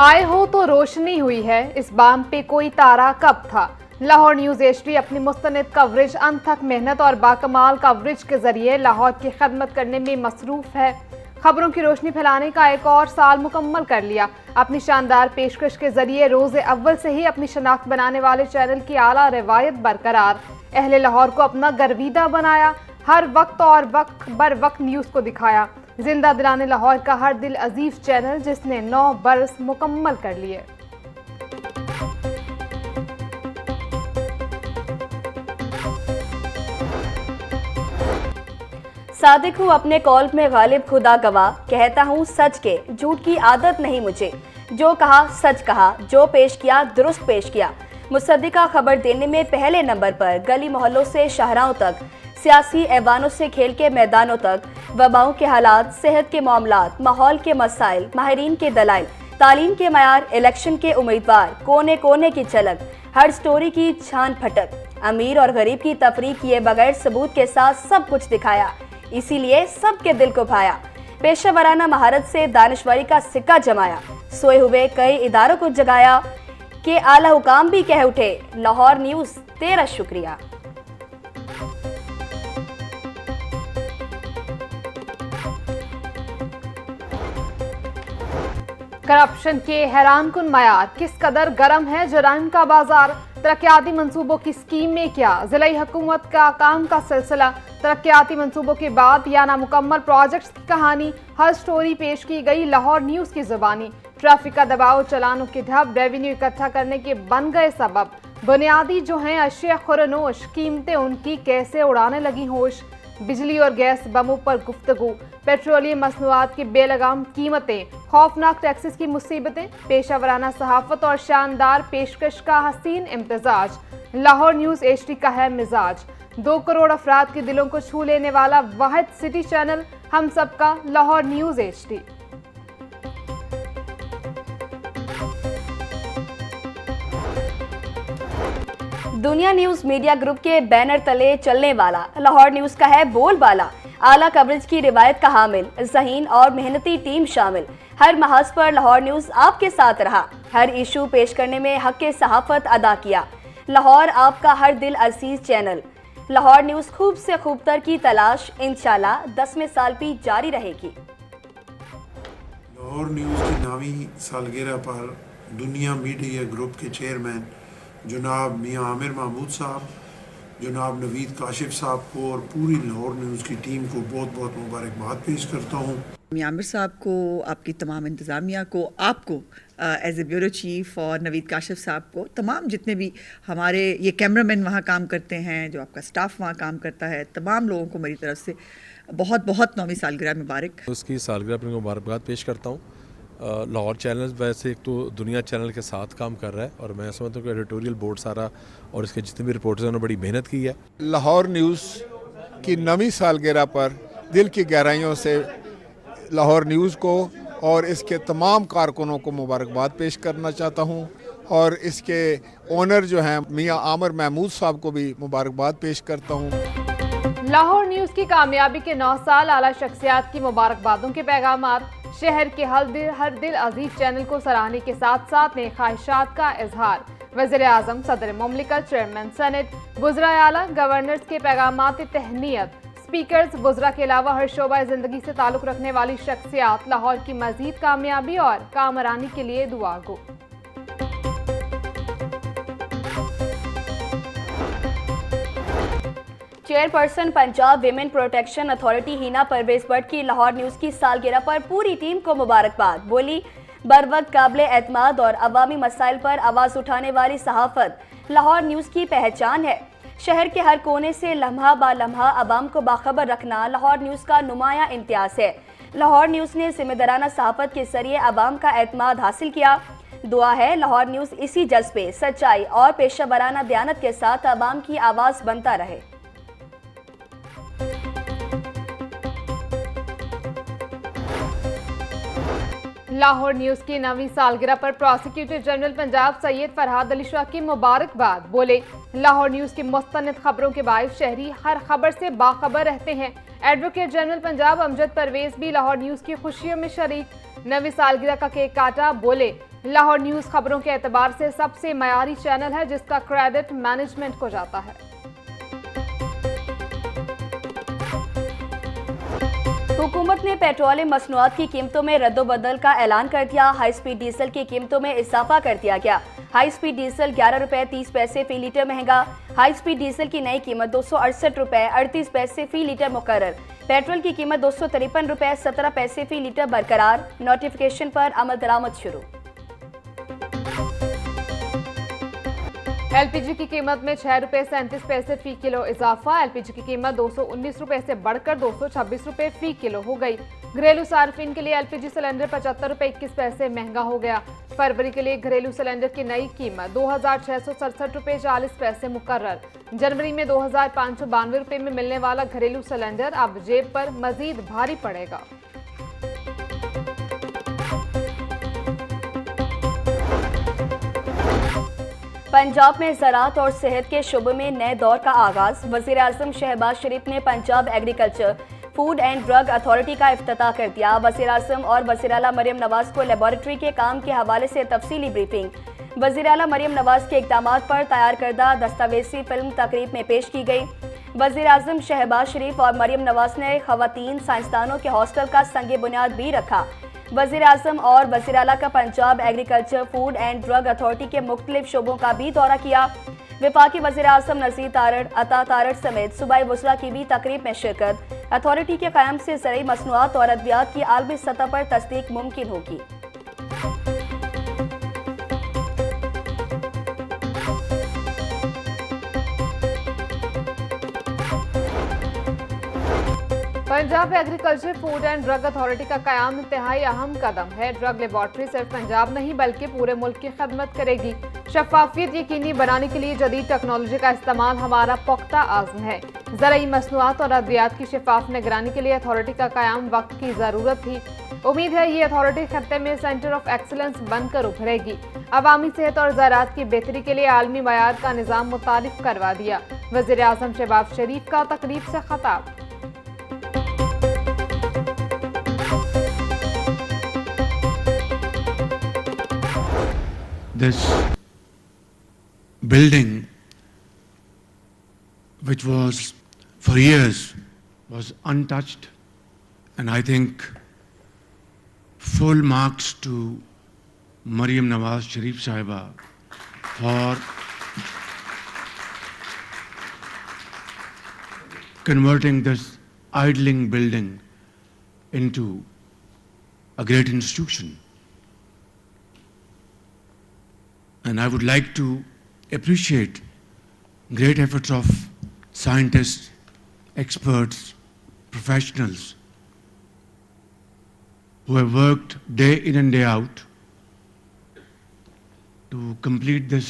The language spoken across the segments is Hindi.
आए हो तो रोशनी हुई है, इस बाम पे कोई तारा कब था। लाहौर न्यूज एचडी अपनी मुस्तनिद कवरेज, अनथक मेहनत और बाकमाल कवरेज के जरिए लाहौर की खदमत करने में मसरूफ है। खबरों की रोशनी फैलाने का एक और साल मुकम्मल कर लिया। अपनी शानदार पेशकश के जरिए रोज़े अव्वल से ही अपनी शनाख्त बनाने वाले चैनल की आला रवायत बरकरार, अहले लाहौर को अपना गर्विदा बनाया। हर वक्त और वक्त बर वक्त न्यूज़ को दिखाया। जिंदा दिलाने लाहौर का हर दिल अजीज चैनल, जिसने 9 बरस मुकम्मल कर लिए। सादिक हूँ अपने कौल में गालिब खुदा गवाह, कहता हूँ सच के झूठ की आदत नहीं मुझे। जो कहा सच कहा, जो पेश किया दुरुस्त पेश किया। मुसद्दिका खबर देने में पहले नंबर पर, गली मोहल्लों से शाहराहों तक, सियासी ऐवानों से खेल के मैदानों तक, वबाओं के हालात, सेहत के मामलात, माहौल के मसाइल, माहिरीन के दलाइल, तालीम के मयार, इलेक्शन के उम्मीदवार, कोने कोने की झलक, हर स्टोरी की छान फटक, अमीर और गरीब की तफरीक किए बगैर सबूत के साथ सब कुछ दिखाया, इसीलिए सबके दिल को भाया। पेशा वराना महारत से दानिशवारी का सिक्का जमाया, सोए हुए कई इदारों को जगाया कि आला हुकाम भी कह उठे, लाहौर न्यूज़ तेरा शुक्रिया। करप्शन के हैरान कुन मयार, किस कदर गर्म है जराइम का बाजार। तरक्याती मंसूबों की स्कीम में क्या, जिलाई हुकूमत का काम का सिलसिला। तरक्याती मंसूबों के बाद या नामुकम्मल प्रोजेक्ट्स की कहानी, हर स्टोरी पेश की गई लाहौर न्यूज़ की जुबानी। ट्रैफिक का दबाव, चलानों के ढब, रेवेन्यू इकट्ठा करने के बन गए सबब। बुनियादी जो हैं अशिया खुरनोश, कीमतें उनकी कैसे उड़ाने लगी होश। बिजली और गैस बमों पर गुफ्तगू, पेट्रोलियम मसनूआत की बेलगाम कीमतें, खौफनाक टैक्सेस की मुसीबतें, पेशा वराना सहाफत और शानदार पेशकश का हसीन इम्तजाज। लाहौर न्यूज़ एचडी का है मिजाज। 2 करोड़ अफराद के दिलों को छू लेने वाला वाहिद सिटी चैनल, हम सबका लाहौर न्यूज़ एचडी। दुनिया न्यूज़ मीडिया ग्रुप के बैनर तले चलने वाला लाहौर न्यूज़ का है बोलबाला। आला कवरेज की रिवायत का हामिल, ज़हीन और मेहनती टीम शामिल। हर महाज पर लाहौर न्यूज़ आपके साथ रहा, हर इशू पेश करने में हक़ सहाफ़त अदा किया। लाहौर आपका हर दिल अजीज चैनल। लाहौर न्यूज़ खूब से खूबतर की तलाश इंशाल्लाह 10वें साल भी जारी रहेगी। लाहौर न्यूज़ की 9वीं सालगिरह पर दुनिया मीडिया ग्रुप के चेयरमैन जनाब मियां आमिर महमूद साहब, जनाब नवीद काशिफ साहब को और पूरी लाहौर न्यूज़ की टीम को बहुत बहुत मुबारकबाद पेश करता हूँ। मियां आमिर साहब को, आपकी तमाम इंतज़ामिया को, आपको एज ए ब्यूरो चीफ़, और नवीद काशिफ साहब को, तमाम जितने भी हमारे ये कैमरामैन वहाँ काम करते हैं, जो आपका स्टाफ वहाँ काम करता है, तमाम लोगों को मेरी तरफ से बहुत बहुत 9वीं सालगिरह मुबारक। उसकी सालगिरह पर मुबारकबाद पेश करता हूँ। लाहौर चैनल वैसे एक तो दुनिया चैनल के साथ काम कर रहा है और मैं समझता हूँ कि एडिटोरियल बोर्ड सारा और इसके जितने भी रिपोर्टर्स हैं उन्होंने बड़ी मेहनत की है। लाहौर न्यूज़ की 9वीं सालगिरह पर दिल की गहराइयों से लाहौर न्यूज़ को और इसके तमाम कारकुनों को मुबारकबाद पेश करना चाहता हूँ और इसके ओनर जो हैं मियां आमिर महमूद साहब को भी मुबारकबाद पेश करता हूँ। लाहौर न्यूज़ की कामयाबी के 9 साल, आला शख्सियात की मुबारकबादों के पैगामात, शहर के हर दिल अजीज चैनल को सराहने के साथ साथ नेक ख्वाहिशात का इजहार। वज़ीर आज़म, सदर मुमलिकत, चेयरमैन सेनेट, वुज़राए आला, गवर्नर्स के पैगामात तहनीयत, स्पीकर्स, वुज़रा के अलावा हर शोबा ज़िंदगी से ताल्लुक़ रखने वाली शख्सियात लाहौर की मज़ीद कामयाबी और कामरानी के लिए दुआ गो। Chairperson Punjab women protection authority Hina Parvez Bhatt की लाहौर न्यूज़ की सालगिरह पर पूरी टीम को मुबारकबाद। बोली, बर वक्त काबिल एतमाद और अवामी मसाइल पर आवाज़ उठाने वाली सहाफ़त लाहौर न्यूज़ की पहचान है। शहर के हर कोने से लम्हा बा लम्हा अवाम को बाखबर रखना लाहौर न्यूज़ का नुमाया इम्तियाज़ है। लाहौर न्यूज़ ने जिम्मेदाराना सहाफ़त के जरिए अवाम का एतमाद हासिल किया। दुआ है लाहौर न्यूज़ इसी जज्बे, सच्चाई और पेशा वराना दयानत के साथ अवाम की आवाज़ बनता रहे। लाहौर न्यूज़ की 9वीं सालगिरह पर प्रोसिक्यूटर जनरल पंजाब सैयद फरहाद अली शाह की मुबारकबाद। बोले, लाहौर न्यूज़ की मुस्तनिद खबरों के बायस शहरी हर खबर से बाखबर रहते हैं। एडवोकेट जनरल पंजाब अमजद परवेज भी लाहौर न्यूज़ की खुशियों में शरीक। 9वीं सालगिरह का केक काटा। बोले, लाहौर न्यूज खबरों के एतबार से सबसे मयारी चैनल है जिसका क्रेडिट मैनेजमेंट को जाता है। हुकूमत ने पेट्रोलियम मसनूआत की कीमतों में रद्दोबदल का ऐलान कर दिया। हाई स्पीड डीजल की कीमतों में इजाफा कर दिया गया। हाई स्पीड डीजल 11 रुपए 30 पैसे फी लीटर महंगा। हाई स्पीड डीजल की नई कीमत 268 रुपए 38 पैसे फी लीटर मुकर्रर। पेट्रोल की कीमत 253 रुपए 17 पैसे फी लीटर बरकरार। नोटिफिकेशन पर अमल दरामद शुरू। एलपीजी की कीमत में 6 रुपए 37 पैसे फी किलो इजाफा। एलपीजी की कीमत 219 रुपए से बढ़कर 226 रुपए फी किलो हो गई। घरेलू सार्फिन के लिए एलपीजी सिलेंडर 75 रुपए 21 पैसे महंगा हो गया। फरवरी के लिए घरेलू सिलेंडर की नई कीमत 2667 रुपए 40 पैसे मुकर्रर। जनवरी में 2592 रुपए में मिलने वाला घरेलू सिलेंडर अब जेब पर मजीद भारी पड़ेगा। पंजाब में ज़राअत और सेहत के शोबे में नए दौर का आगाज। वज़ीर आज़म शहबाज शरीफ ने Punjab agriculture food and drug authority का इफ्तिताह कर दिया। वज़ीर आज़म और वज़ीर आला मरियम नवाज को लेबॉरेटरी के काम के हवाले से तफसीली ब्रीफिंग। वज़ीर आला मरियम नवाज के इक़दामात पर तैयार करदा दस्तावेज़ी फिल्म तकरीब में पेश की गई। वज़ीर आज़म शहबाज शरीफ और मरियम नवाज ने ख़वातीन साइंसदानों के हॉस्टल का संग बुनियाद भी रखा। वज़ीर आज़म और वज़ीर आला का Punjab agriculture food and drug authority के मुख्तलिफ शोबों का भी दौरा किया। वफाकी वज़ीर आज़म नज़ीर तारड़, अता तारड़ समेत सूबाई वज़रा की भी तकरीब में शिरकत। अथॉरिटी के क़याम से ज़रई मसनूआत और अद्वियात की आलमी सतह पर तस्दीक मुमकिन होगी। Punjab agriculture food and drug authority का कयाम इंतहाई अहम कदम है। ड्रग लेबॉर्ट्री सिर्फ पंजाब नहीं बल्कि पूरे मुल्क की खदमत करेगी। शफाफियत यकीनी बनाने के लिए जदीद टेक्नोलॉजी का इस्तेमाल हमारा पुख्ता आज़म है। ज़रई मसनूआत और अद्वियात की शफाफ निगरानी के लिए अथॉरिटी का कयाम वक्त की ज़रूरत थी। उम्मीद है ये अथॉरिटी खत्ते में सेंटर ऑफ एक्सीलेंस बनकर उभरेगी। अवामी सेहत और ज़राअत की बेहतरी के लिए आलमी मयार का निज़ाम मुतारिफ करवा दिया। वज़ीर आज़म शहबाज शरीफ का तकरीब से खिताब। This building, which was for years was untouched, and I think full marks to Maryam Nawaz Sharif Sahiba for converting this idling building into a great institution. And I would like to appreciate great efforts of scientists, experts, professionals who have worked day in and day out to complete this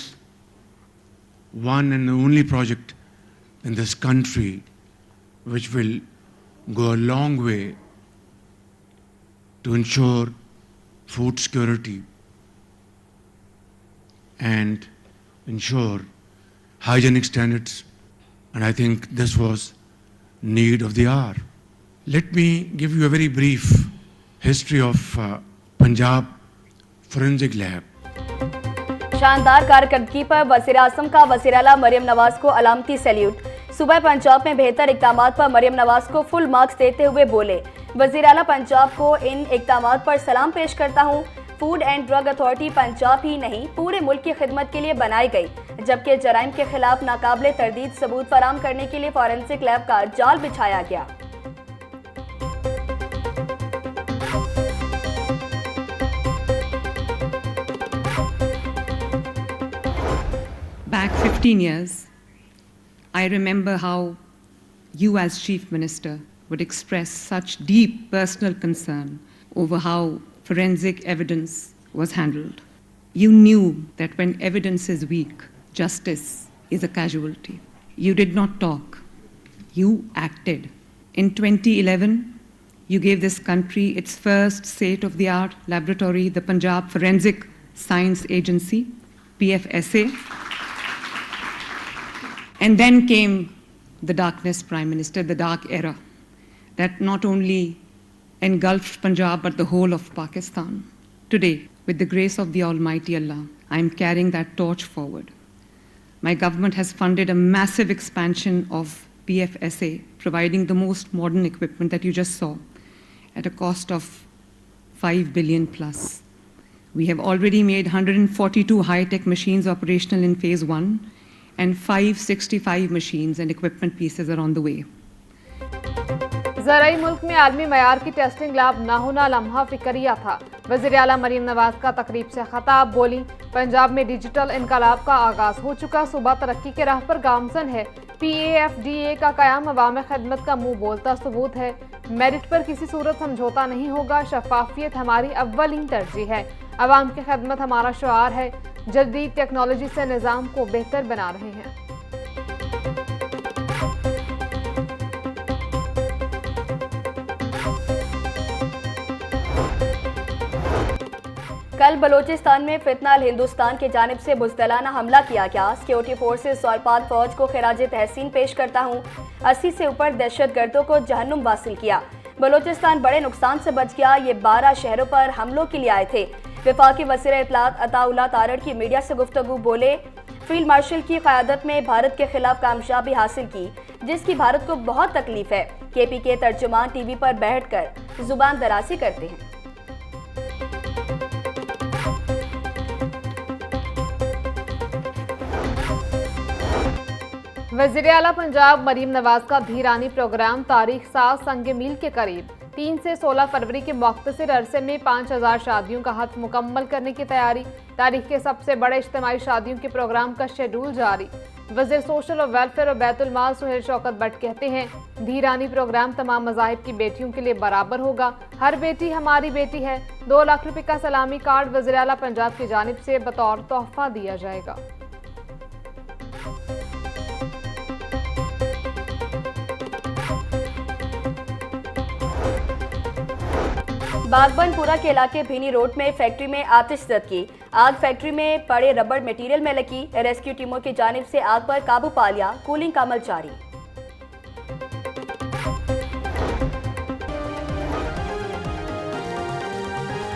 one and only project in this country which will go a long way to ensure food security and ensure hygienic standards, and I think this was need of the hour. Let me give you a very brief history of Punjab Forensic Lab. शानदार कारकर्दगी पर वज़ीर आज़म का वज़ीर आला मरियम नवाज को अलामती सैल्यूट। सूबा पंजाब में बेहतर इक़दामात पर मरियम नवाज को फुल मार्क्स देते हुए बोले, वज़ीर आला पंजाब को इन इक़दामात पर सलाम पेश करता हूँ। Food and drug authority Punjab ही नहीं पूरे मुल्क की खिदमत के लिए बनाई गई, जबकि जराइम के खिलाफ नाकाबिले तरदीद सबूत फराम करने के लिए फॉरेंसिक लैब का जाल बिछाया गया। Back 15 years, I remember how you as Chief Minister would express such deep personal concern over how forensic evidence was handled. You knew that when evidence is weak, justice is a casualty. You did not talk. You acted. In 2011, you gave this country its first state-of-the-art laboratory, the Punjab Forensic Science Agency, PFSA. And then came the darkness, Prime Minister, the dark era, that not only engulfed Punjab but the whole of Pakistan. Today, with the grace of the Almighty Allah, I am carrying that torch forward. My government has funded a massive expansion of PFSA, providing the most modern equipment that you just saw at a cost of 5 billion plus. We have already made 142 high-tech machines operational in phase 1 and 565 machines and equipment pieces are on the way. ज़राई मुल्क में आलमी मयार की टेस्टिंग लैब ना होना लम्हा फिक्रिया था। वज़ीर आला मरीम नवाज का तकरीब से खताब, बोली पंजाब में डिजिटल इनकलाब का आगाज हो चुका, सूबा तरक्की के राह पर गामजन है। PAFDA का क़याम अवाम खिदमत का मुंह बोलता सबूत है। मेरिट पर किसी सूरत समझौता नहीं होगा, शफाफियत हमारी अव्वलीन तरजीह है। अवाम की खिदमत हमारा शुआर है। जदीद टेक्नोलॉजी से निज़ाम को बेहतर बना रहे हैं। कल बलूचिस्तान में फितनाल हिंदुस्तान की जानिब से बुज़दिलाना हमला किया गया। सिक्योरिटी फोर्सेस और पाक फौज को खिराज तहसीन पेश करता हूँ। 80 से ऊपर दहशतगर्दों को जहन्नुम वासिल किया। बलूचिस्तान बड़े नुकसान से बच गया। ये 12 शहरों पर हमलों के लिए आए थे। वफाकी वज़ीर इत्तलात अताउल्लाह तारड़ की मीडिया से गुफ्तगू, बोले फील्ड मार्शल की क़यादत में भारत के खिलाफ कामयाबी हासिल की, जिसकी भारत को बहुत तकलीफ है। KP के तर्जुमान TV पर बैठकर जुबान दराजी करते हैं। वज़ीर आला पंजाब मरीम नवाज का धीरानी प्रोग्राम तारीख साल संग मील के करीब। 3 से 16 फरवरी के मुख्तसर अरसे में 5000 शादियों का हद मुकम्मल करने की तैयारी। तारीख के सबसे बड़े इज्तिमाई शादियों के प्रोग्राम का शेड्यूल जारी। वज़ीर सोशल और वेलफेयर और बैतुल माल सुहेल शौकत भट्ट कहते हैं, धीरानी प्रोग्राम तमाम मज़ाहिब की बेटियों के लिए बराबर होगा। हर बेटी हमारी बेटी है। 2 लाख रुपए का सलामी कार्ड वज़ीर आला पंजाब की जानिब से बतौर तोहफा दिया जाएगा। बागबनपुरा के इलाके भीनी रोड में फैक्ट्री में आतिशज़दगी। आग फैक्ट्री में पड़े रबड़ मटेरियल में लगी। रेस्क्यू टीमों की जानिब से आग पर काबू पा लिया। कूलिंग का अमल जारी।